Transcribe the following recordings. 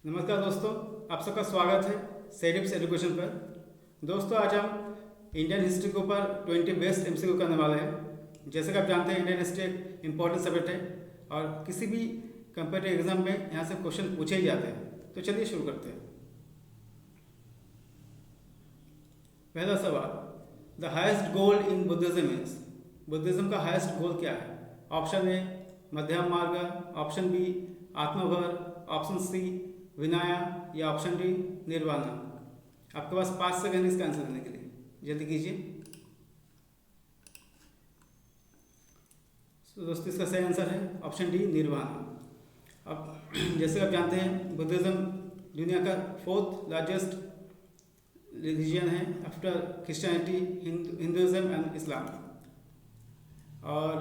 नमस्कार दोस्तों, आप सबका स्वागत है सेडिप्स एजुकेशन पर। दोस्तों, आज हम इंडियन हिस्ट्री के ऊपर 20 बेस्ट एमसीक्यू करने वाले हैं। जैसे कि आप जानते हैं, इंडियन हिस्ट्री एक इम्पॉर्टेंट सब्जेक्ट है और किसी भी कंपेटिटिव एग्जाम में यहाँ से क्वेश्चन पूछे ही जाते हैं। तो चलिए शुरू करते हैं। पहला सवाल, the highest goal in Buddhism is. Buddhism का हाइस्ट गोल क्या है? ऑप्शन ए मध्यम मार्ग, ऑप्शन बी आत्मभर, ऑप्शन सी विनाया या ऑप्शन डी निर्वाणा। आपके पास 5 सेकंड इसका आंसर देने के लिए, जल्दी कीजिए। दोस्तों, इसका सही आंसर है ऑप्शन डी निर्वाणा। अब जैसे आप जानते हैं, बुद्धिज्म दुनिया का 4th लार्जेस्ट रिलीजन है after Christianity, Hinduism and Islam. और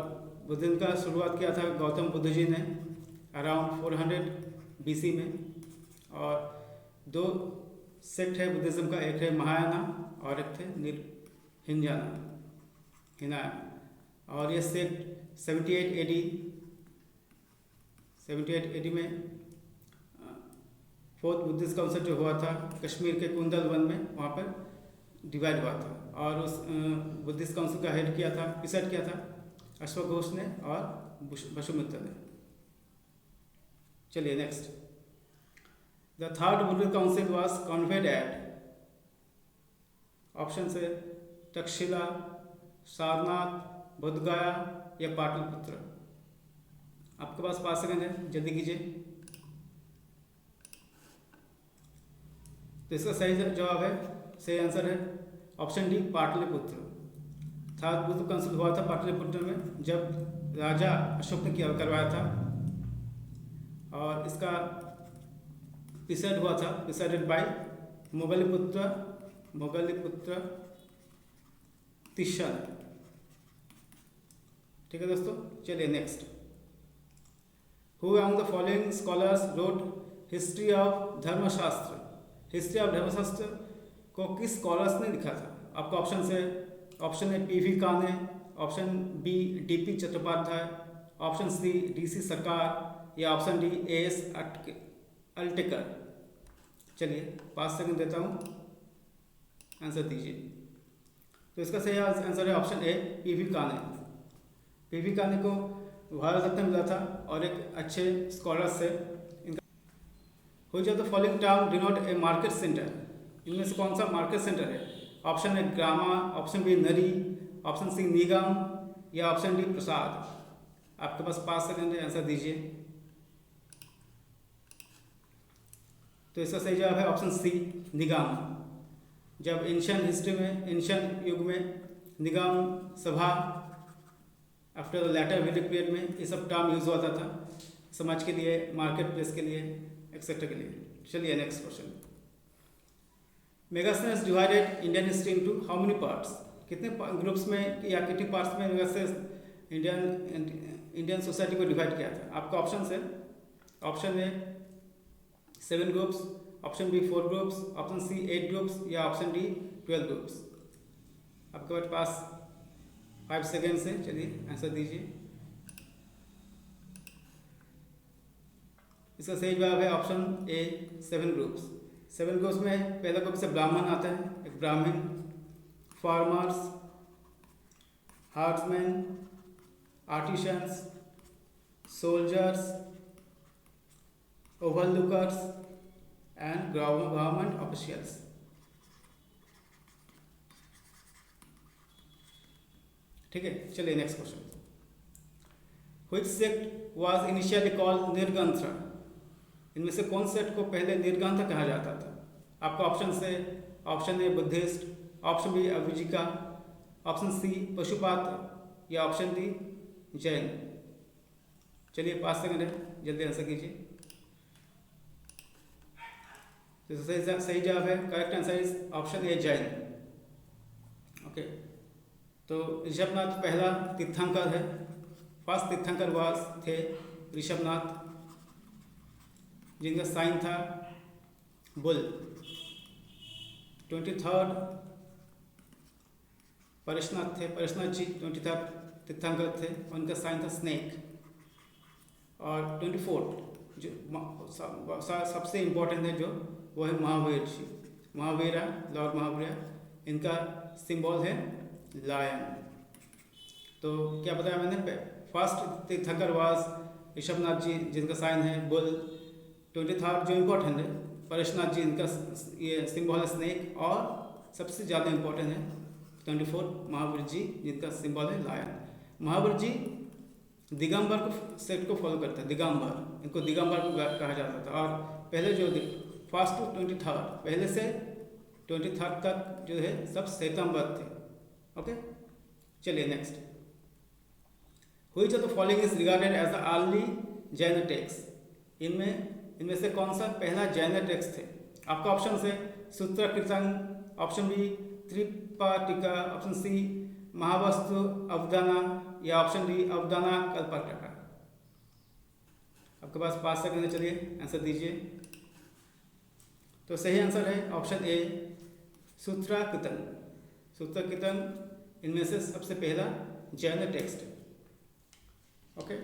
बुद्धिज्म का शुरुआत किया था गौतम बुद्ध जी ने अराउंड 400 BC में। और 2 सेक्ट है बुद्धिज्म का, एक है महायाना और एक थे हिनायाना। और ये सेक्ट 78 AD में 4th बुद्धिस्ट काउंसिल जो हुआ था कश्मीर के कुंदल वन में, वहाँ पर डिवाइड हुआ था। और उस बुद्धिस्ट काउंसिल का हेड किया था, प्रिसाइड किया था अश्वघोष ने और वसुमित्र ने। चलिए next, the third Buddhist council was convened at. Option से तक्षशिला, सारनाथ, बुद्धगया या पाटलिपुत्र। आपके पास 5 सेकंड है, जल्दी कीजिए। तो इसका सही जवाब है, सही आंसर है option D Pataliputra. Third Buddha council हुआ था पाटलिपुत्र में, जब राजा अशोक ने करवाया था। और इसका प्रिसाइड हुआ था, प्रिसाइडेड बाय मोगलिपुत्र तिशन। ठीक है दोस्तों, चलिए next. Who among the following scholars wrote history of Dharmashastra. History of Dharmashastra को किस स्कॉलर्स ने लिखा था? आपका option A PV Kane, option B DP Chattopadhyay, option C DC Sarkar या ऑप्शन डी AS अल्टेकर। चलिए 5 सेकंड देता हूँ, आंसर दीजिए। तो इसका सही आंसर है ऑप्शन ए PV काने। PV काने को भारत रत्न मिला था और एक अच्छे स्कॉलर से। Which of the following term denote A market centre. इनमें से कौन सा मार्केट सेंटर है? ऑप्शन ए ग्रामा, ऑप्शन बी नरी, ऑप्शन सी निगम या ऑप्शन डी प्रसाद। आपके पास 5 सेकंड है, आंसर दीजिए। तो इसका सही जवाब है ऑप्शन सी निगम। जब एंशिएंट हिस्ट्री में, एंशिएंट युग में निगम सभा, आफ्टर द लेटर वैदिक पीरियड में ये सब टर्म यूज होता था, समाज के लिए, मार्केट प्लेस के लिए, एक्सेट्रा के लिए। चलिए next question. Megasthenes is divided Indian history into how many parts. कितने ग्रुप्स में या कितने पार्ट्स में मेगास्थन इंडियन सोसाइटी को डिवाइड किया था? आपका option A 7 groups, option B 4 groups, option C 8 groups या ऑप्शन डी 12 ग्रुप्स। आपके पास 5 सेकेंड से, चलिए आंसर दीजिए। इसका सही जवाब है ऑप्शन ए 7 ग्रुप्स। 7 ग्रुप्स में पहला ग्रुप से ब्राह्मण आते हैं, एक Brahmin, farmers, herdsmen, artisans, soldiers, overlookers and government officials. ठीक है, चलिए next question. Which sect was initially called Nirgrantha. इनमें से कौन सेक्ट को पहले निर्गंथ कहा जाता था? आपका option A Buddhist, option B अभिजिका, ऑप्शन सी पशुपात या ऑप्शन डी जैन। चलिए 5 सेकंड है, जल्दी आंसर कीजिए। तो सही जवाब है, correct answer is option A Jain. Okay, तो ऋषभनाथ पहला तीर्थंकर है। फर्स्ट तीर्थंकर थे ऋषभनाथ, जिनका साइन था बुल। 23rd परेशनाथ जी 23rd तीर्थंकर थे, उनका साइन था स्नेक। और 24th जो सबसे इम्पोर्टेंट है जो वो है महावीर जी। महावीरा, लॉर्ड महावीरा, इनका सिंबल है लायन। तो क्या बताया मैंने, फर्स्ट तीर्थंकर वाज ऋषभनाथ जी जिनका साइन है बुल। 23rd जो इम्पोर्टेंट है परेशनाथ जी, इनका ये सिंबल है स्नेक। और सबसे ज़्यादा इम्पोर्टेंट है 24 महावीर जी जिनका सिंबल है लायन। महावीर जी दिगंबर को सेट को फॉलो करते हैं, दिगंबर, इनको दिगंबर को कहा जाता था। और पहले जो फर्स्ट टू 23rd, पहले से 23rd तक जो है सब श्वेतांबर थे। ओके, चलिए next. Which of the following is regarded as the early Jain text. इनमें से कौन सा पहला जैन टेक्स्ट थे? आपका ऑप्शन है सूत्र कीर्तन, ऑप्शन बी त्रिपाटिका, ऑप्शन सी महावस्तु अवदाना, या ऑप्शन डी अवदाना कल्पटका। आपके पास 5 सेकंड है, चलिए आंसर दीजिए। तो सही आंसर है ऑप्शन ए सूत्रकीर्तन। सूत्रकीर्तन इनमें से सबसे पहला जैन टेक्स्ट है। ओके,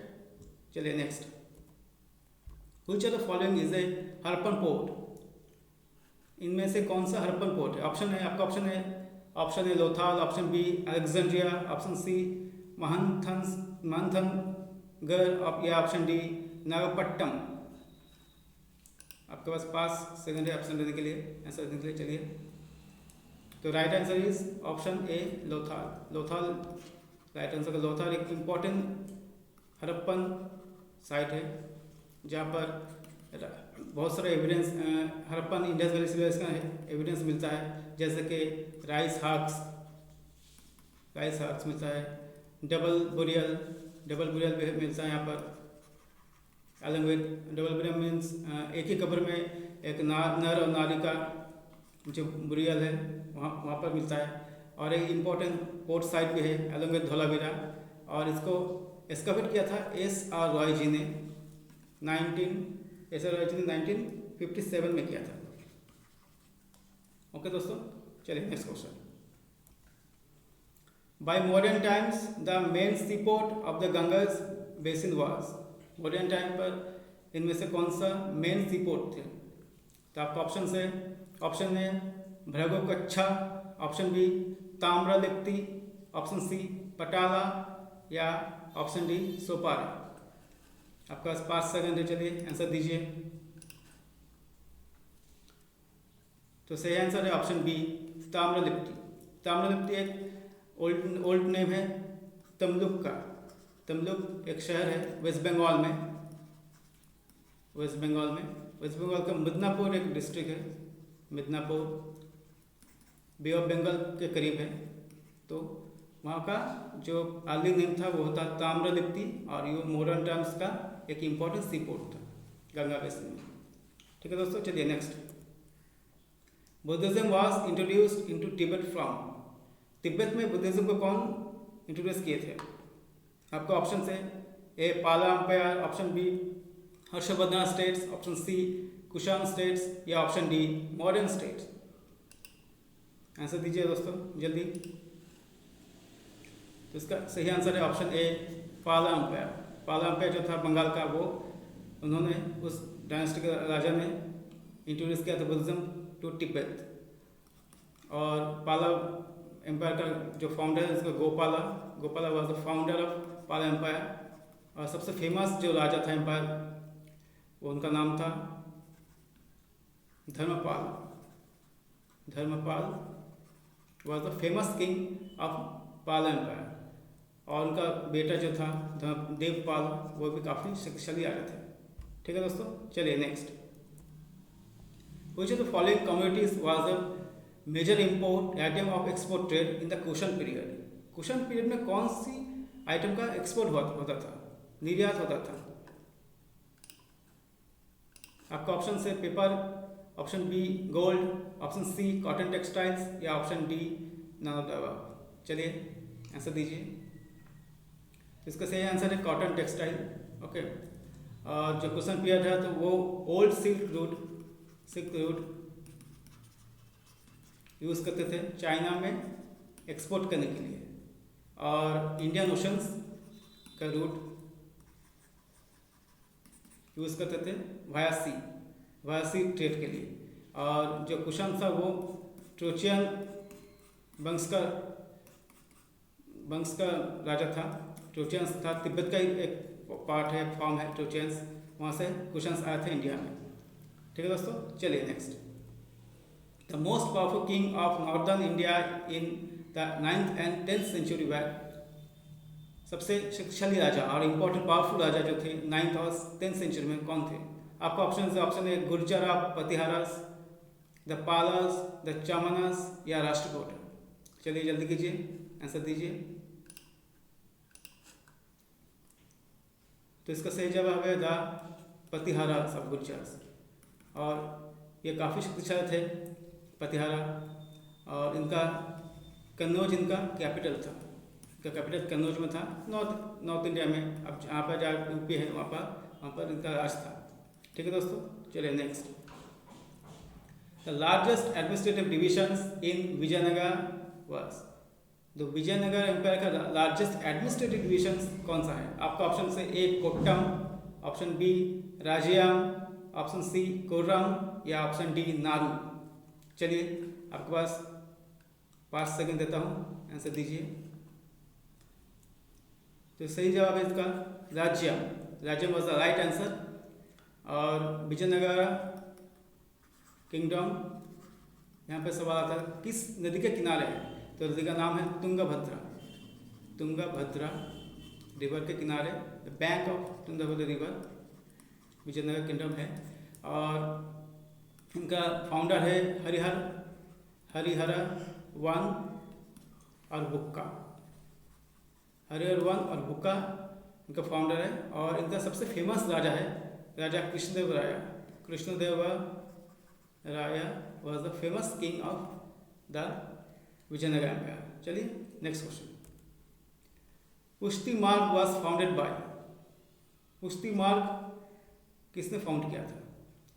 चलिए next. Which of the following is a Harappan port. इनमेन से कौन सा हरप्पन पोर्ट है? ऑप्शन है आपका, ऑप्शन है Lothal, option B Alexandria, option C मंथनगढ़, या ऑप्शन डी नागपट्टनम। आपके पास 5 सेकंड है ऑप्शन देने के लिए, आंसर देने के लिए। चलिए, तो right answer is option A Lothal. Lothal right answer. Lothal एक इम्पोर्टेंट हरप्पन साइट है जहाँ पर बहुत सारे evidence Harappan Indus valley civilisation का एविडेंस मिलता है, जैसे कि राइस हार्क्स मिलता है, डबल बुरियल भी मिलता है यहाँ पर। अलग विद डबल बुरियल मीन्स एक ही कब्र में एक नर और नारी का जो बुरियल है वहाँ पर मिलता है। और एक इम्पोर्टेंट पोर्ट साइट भी है अलग विद धोलावीरा, और इसको एक्सकवेट किया था S.R. रॉय जी ने 1957 में किया था। ओके दोस्तों, चलिए next question. By modern times the main sea port of the Ganges basin was. Modern time पर इनमें से कौन सा मेन सी पोर्ट थे? तो आपका ऑप्शन है Bhrigukachchha, option B Tamralipti, option C Patala, या ऑप्शन डी सोपारा। आपका 5 सेकंड है, चलिए आंसर दीजिए। तो सही आंसर है ऑप्शन बी ताम्रलिप्ति। ताम्रलिप्ति एक ओल्ड नेम है तमलुक का। तमलुक एक शहर है वेस्ट बंगाल में। वेस्ट बंगाल का मिदनापुर एक डिस्ट्रिक्ट है। मिदनापुर बे ऑफ बंगाल के करीब है। तो वहाँ का जो अर्ली नेम था वो था ताम्रलिप्ति, और ये मॉडर्न टाइम्स का एक इम्पोर्टेंट सी पोर्ट था गंगा बेसिन में। ठीक है दोस्तों, चलिए next. Buddhism was introduced into Tibet from. Tibet में बुद्धिज्म को कौन इंट्रोड्यूस किए थे? आपका ऑप्शन है A Pala empire, option B Harshavardhana states, option C Kushan states, या option D modern states. Answer दीजिए दोस्तों जल्दी। तो इसका सही आंसर है ऑप्शन ए पाला एम्पायर। पाला एम्पायर जो था बंगाल का, वो उन्होंने उस डायनेस्टी के राजा ने इंट्रोड्यूस किया था बुद्धिज्म टू तिब्बत। और पाला एम्पायर का जो फाउंडर है उसका Gopala was the founder of Pala empire. और सबसे फेमस जो राजा था एम्पायर, वो उनका नाम था Dharmapala was the famous king of Pala empire. और उनका बेटा जो था देवपाल, वो भी काफ़ी शक्तिशाली राजा थे। ठीक है दोस्तों, चलिए next. Which of the following communities was the major import item of export trade in the Kushan period. Kushan period में कौन सी आइटम का एक्सपोर्ट होता था, निर्यात होता था? आपका ऑप्शन से paper, option B gold, option C cotton textiles, या option D none of the above. चलिए आंसर दीजिए। इसका सही आंसर है कॉटन टेक्सटाइल। ओके, और जो क्वेश्चन पीरियड है तो वो ओल्ड सिल्क रूट यूज़ करते थे चाइना में एक्सपोर्ट करने के लिए, और इंडियन ओशंस का रूट यूज़ करते थे वाया सी ट्रेड के लिए। और जो कुषाण था वो ट्रोचियन वंश का राजा था। ट्रोचियंस था, तिब्बत का ही एक पार्ट है, फॉर्म है ट्रोचियंस, वहाँ से कुषाण आए थे इंडिया में। ठीक है दोस्तों, चलिए next. The most powerful king of northern India in the 9th and 10th century were, सबसे शक्तिशाली राजा और इम्पोर्टेंट पावरफुल राजा जो थे 9th और 10th सेंचुरी में कौन थे? आपका ऑप्शन है Gurjara of Pratiharas, the Palas, the चमनस या राष्ट्रकूट। चलिए जल्दी कीजिए, आंसर दीजिए। तो इसका सही जवाब है द प्रतिहारास ऑफ गुर्जर्स। और ये काफ़ी शक्तिशाली थे प्रतिहारा, और इनका कन्नौज इनका कैपिटल था। इनका कैपिटल कन्नौज में था, नॉर्थ इंडिया में। अब जहाँ पर जहाँ यूपी है वहाँ पर इनका राज था। ठीक है दोस्तों, चलिए next. The largest administrative divisions in Vijayanagar was, तो विजयनगर एम्पायर का लार्जेस्ट एडमिनिस्ट्रेटिव डिविजन्स कौन सा है? आपका ऑप्शन से A Kottam, option B Rajyam, option C कोर्रम या ऑप्शन डी नारू। चलिए आपके पास 5 सेकंड देता हूँ, आंसर दीजिए। तो सही जवाब है इसका राज्यम। राज्यम वॉज द राइट आंसर। और विजयनगर किंगडम, यहाँ पे सवाल आता है किस नदी के किनारे है? तो नदी का नाम है तुंगभद्रा। तुंगभद्रा रिवर के किनारे, the bank of Tungabhadra river Vijayanagara kingdom है। और इनका फाउंडर है हरिहर वन और बुक्का। हरिहर वन और बुक्का इनका फाउंडर है। और इनका सबसे फेमस राजा है राजा Krishnadeva Raya. Krishnadeva Raya was the famous king of the Vijayanagara empire. चलिए next question. Pushti Marg was founded by, पुष्टि मार्ग किसने फाउंड किया था?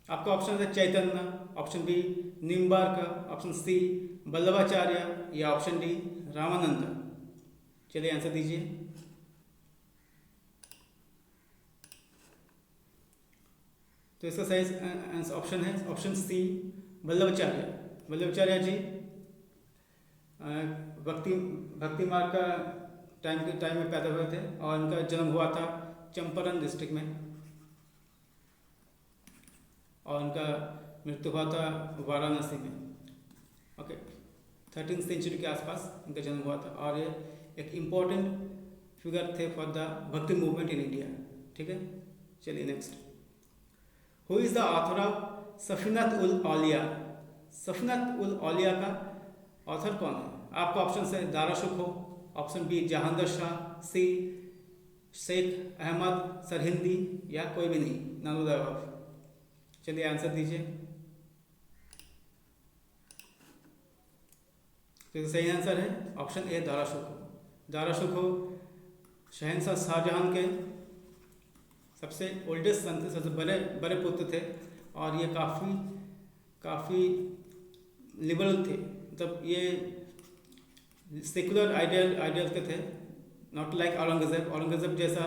आपका ऑप्शन है Chaitanya, option B Nimbarka, option C Vallabhacharya या ऑप्शन डी रामानंद। चलिए आंसर दीजिए। तो इसका सही ऑप्शन है ऑप्शन सी वल्लभाचार्य। वल्लभाचार्य जी भक्ति मार्ग का टाइम में पैदा हुए थे और इनका जन्म हुआ था चंपारण डिस्ट्रिक्ट में, और इनका मृत्यु हुआ था वाराणसी में। ओके, 13th सेंचुरी के आसपास इनका जन्म हुआ था, और ये एक इम्पोर्टेंट फिगर थे for the Bhakti movement in India. ठीक है, चलिए next. Who is the author of Safinat ul Auliya? Safinat ul Auliya का ऑथर कौन है? आपका ऑप्शन से Dara Shikoh, option B Jahangir Shah, C Sheikh Ahmad Sirhindi या कोई भी नहीं, नन ऑफ द अबव। चलिए आंसर दीजिए। तो सही आंसर है ऑप्शन ए दारा शुको। दारा शुको शहंशाह शाहजहां के सबसे ओल्डेस्ट सन थे, सबसे बड़े पुत्र थे, और ये काफ़ी लिबरल थे। मतलब ये सेकुलर आइडियल के थे, नॉट लाइक औरंगजेब जैसा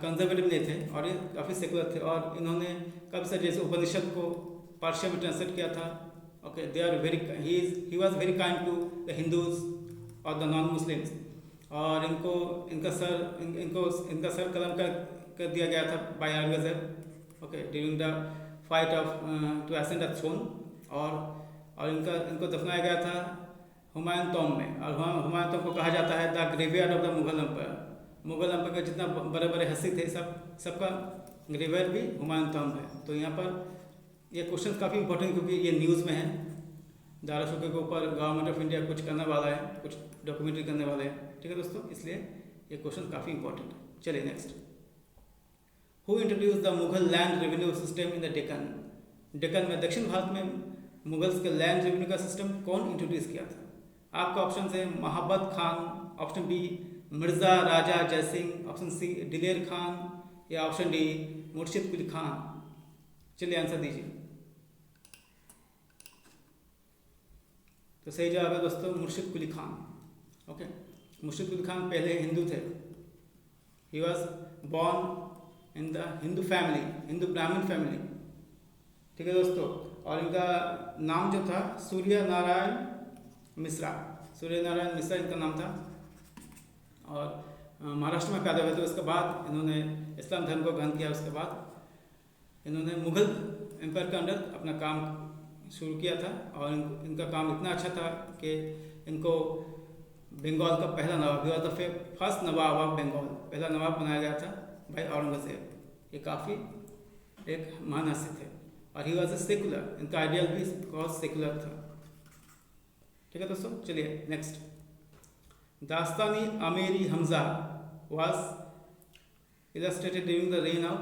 कंजर्वेटिव नहीं थे, और ये काफ़ी सेकुलर थे। और इन्होंने कब से जैसे उपनिषद को पार्शिया में ट्रांसलेट किया था। Okay, they are very he was very kind to the Hindus और द नॉन मुस्लिम्स। और इनका सर कलम कर दिया गया था by Aurangzeb, okay, during the fight of to ascend the throne. और इनको दफनाया गया था हुमायूं टॉम्ब में, और हुमायूं टॉम्ब को कहा जाता है the graveyard of the Mughal empire. Mughal empire का जितना बड़े हस्ती थे सबका ग्रेवयार्ड भी हुमायूं टॉम्ब है। तो यहाँ पर ये क्वेश्चन काफ़ी इंपॉर्टेंट, क्योंकि ये न्यूज़ में है। दारा शुको के ऊपर गवर्नमेंट ऑफ इंडिया कुछ करने वाला है, कुछ डॉक्यूमेंट्री करने वाले हैं। ठीक है दोस्तों, इसलिए ये क्वेश्चन काफ़ी इंपॉर्टेंट है। चलिए next. Who introduce the Mughal land revenue system in the Deccan? Deccan में, दक्षिण भारत में मुगल्स के लैंड रेवेन्यू का सिस्टम कौन इंट्रोड्यूस किया था? आपका ऑप्शन है महाबत खान, ऑप्शन बी मिर्ज़ा राजा जयसिंह, ऑप्शन सी दिलेर खान या ऑप्शन डी मुर्शिद कुली खान। चलिए आंसर दीजिए। तो सही जवाब है दोस्तों मुर्शिद कुली खान। ओके, मुर्शिद कुली खान पहले हिंदू थे। He was born in the Hindu family, Hindu ब्राह्मण फैमिली। ठीक है दोस्तों, और इनका नाम जो था सूर्य नारायण मिश्रा, सूर्य नारायण मिश्रा इनका नाम था। और महाराष्ट्र में पैदा हुए थे। उसके बाद इन्होंने इस्लाम धर्म को ग्रहण किया। उसके बाद इन्होंने मुगल एम्पायर के अंडर अपना काम शुरू किया था, और इनका काम इतना अच्छा था कि इनको बंगाल का पहला नवाब, he was the first nawab of Bengal, पहला नवाब बनाया गया था भाई औरंगजेब। ये काफ़ी एक महान हस्ती थे। और ही वॉज ए सेकुलर, इनका आइडियल भी बहुत सेकुलर था। ठीक है दोस्तों, चलिए नेक्स्ट। दास्तानी अमीरी Hamza was illustrated during the reign of,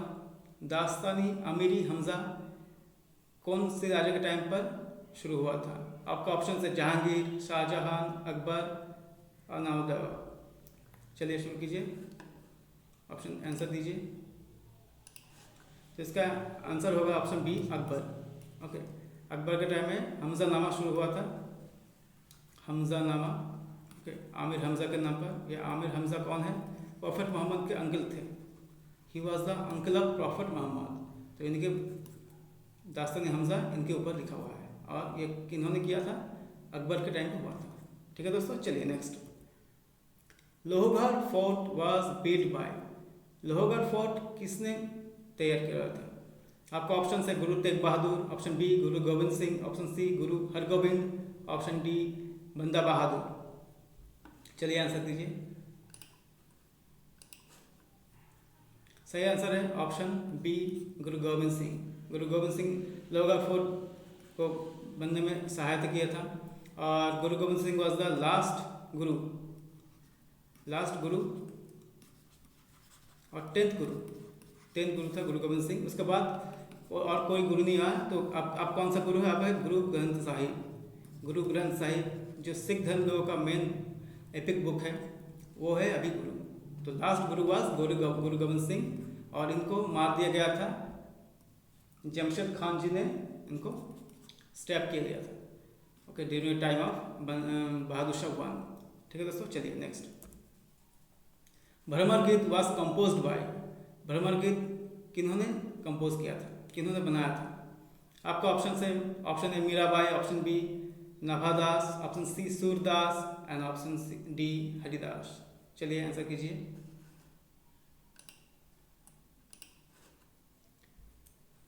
दास्तानी अमीरी हमजा कौन से राजा के टाइम पर शुरू हुआ था? आपका ऑप्शन है जहांगीर, शाहजहां, अकबर और नाउदवा। चलिए शुरू कीजिए, ऑप्शन आंसर दीजिए। तो इसका आंसर होगा option B, Akbar. Okay, Akbar के टाइम में हमजा नामा शुरू हुआ था, हमजा नामा। आमिर हमजा के नाम पर। ये आमिर हमजा कौन है? प्रॉफेट मोहम्मद के अंकल थे। He was the uncle of prophet Mohammad. तो इनके दास्तान हमजा इनके ऊपर लिखा हुआ है, और ये किन्होंने किया था? अकबर के टाइम पर हुआ था। ठीक है दोस्तों, चलिए next. Lohgarh fort was build by, Lohgarh fort किसने तैयार किया था? आपका ऑप्शन है गुरु तेग बहादुर, ऑप्शन बी गुरु गोविंद सिंह, ऑप्शन सी गुरु हरगोबिंद, ऑप्शन डी बंदा बहादुर। चलिए आंसर दीजिए। सही आंसर है ऑप्शन बी, गुरु गोविंद सिंह। गुरु गोविंद सिंह लोहगढ़ फोर्ट को बनने में सहायता किया था, और गुरु Govind Singh was the last गुरु और टेंथ गुरु था गुरु गोविंद सिंह। उसके बाद और कोई गुरु नहीं आया। तो आप कौन सा गुरु है? आप है गुरु ग्रंथ साहिब। गुरु ग्रंथ साहिब जो सिख धर्म लोगों का मेन एपिक बुक है, वो है अभी गुरु। तो लास्ट गुरु वाज गुरु गोविंद सिंह, और इनको मार दिया गया था, जमशेद खान जी ने इनको स्टैप किया गया था। Okay, during time of Bahadur Shah 1। ठीक है दोस्तों, चलिए नेक्स्ट। भ्रमर गीत वाज कंपोज्ड बाय, भ्रमर गीत किन्होंने कंपोज किया था, किन्होंने बनाया था? आपका ऑप्शन है Mirabai, option B Nabhadas, option C Surdas and option D Haridas. चलिए आंसर कीजिए।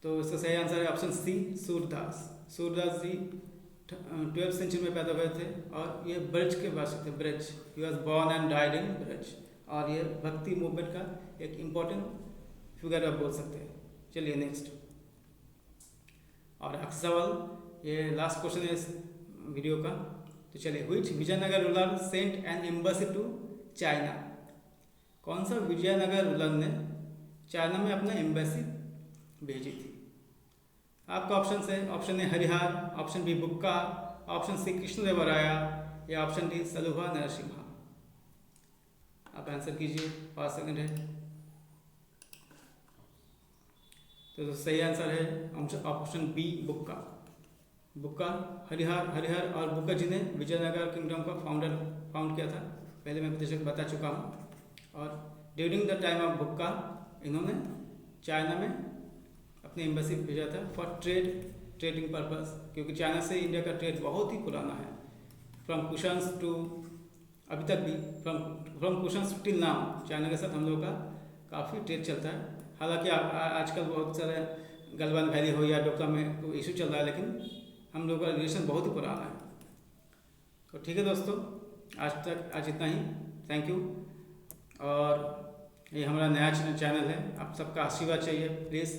तो इसका सही आंसर है ऑप्शन सी सूरदास। सूरदास जी 12वीं सेंचुरी में पैदा हुए थे, और ये ब्रज के वासी थे। Braj, he was born and died in Braj, और ये भक्ति मूवमेंट का एक इम्पोर्टेंट फिगर आप बोल सकते हैं। चलिए नेक्स्ट। और आखिरी सवाल, ये लास्ट क्वेश्चन है इस वीडियो का। तो चलिए, which Vijayanagara ruler sent an embassy to China? कौन सा विजयनगर रूलर ने चाइना में अपना एम्बेसी भेजी थी? आपका ऑप्शन है हरिहर, ऑप्शन बी बुक्का, ऑप्शन सी कृष्णदेवराया, या ऑप्शन डी सलुभा नरसिम्हा। आप आंसर कीजिए, 5 सेकंड है। तो सही आंसर है ऑप्शन बी बुक्का। हरिहर और बुक्का जी ने विजयनगर किंगडम का फाउंड किया था। पहले मैं बता चुका हूँ। और ड्यूरिंग द टाइम ऑफ बुक्का इन्होंने चाइना में अपनी एम्बेसी भेजा था फॉर ट्रेडिंग पर्पस, क्योंकि चाइना से इंडिया का ट्रेड बहुत ही पुराना है। फ्रॉम कुशन्स टू, अभी तक भी from cushions till now China के साथ हम लोग का काफ़ी ट्रेड चलता है। हालांकि आजकल बहुत सारे गलवान वैली हो या डोकला में कोई इशू चल रहा है, लेकिन हम लोग का रिलेशन बहुत ही पुराना है। तो ठीक है दोस्तों, आज इतना ही। Thank you. और ये हमारा नया चैनल है, आप सबका आशीर्वाद चाहिए। प्लीज़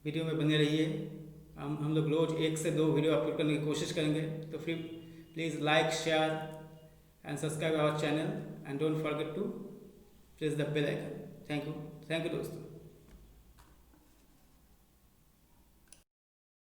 वीडियो में बने रहिए। हम लोग रोज़ 1 से 2 वीडियो अपलोड करने की कोशिश करेंगे। तो फिर please like, share and subscribe our channel and don't forget to press the bell icon. Thank you दोस्तों।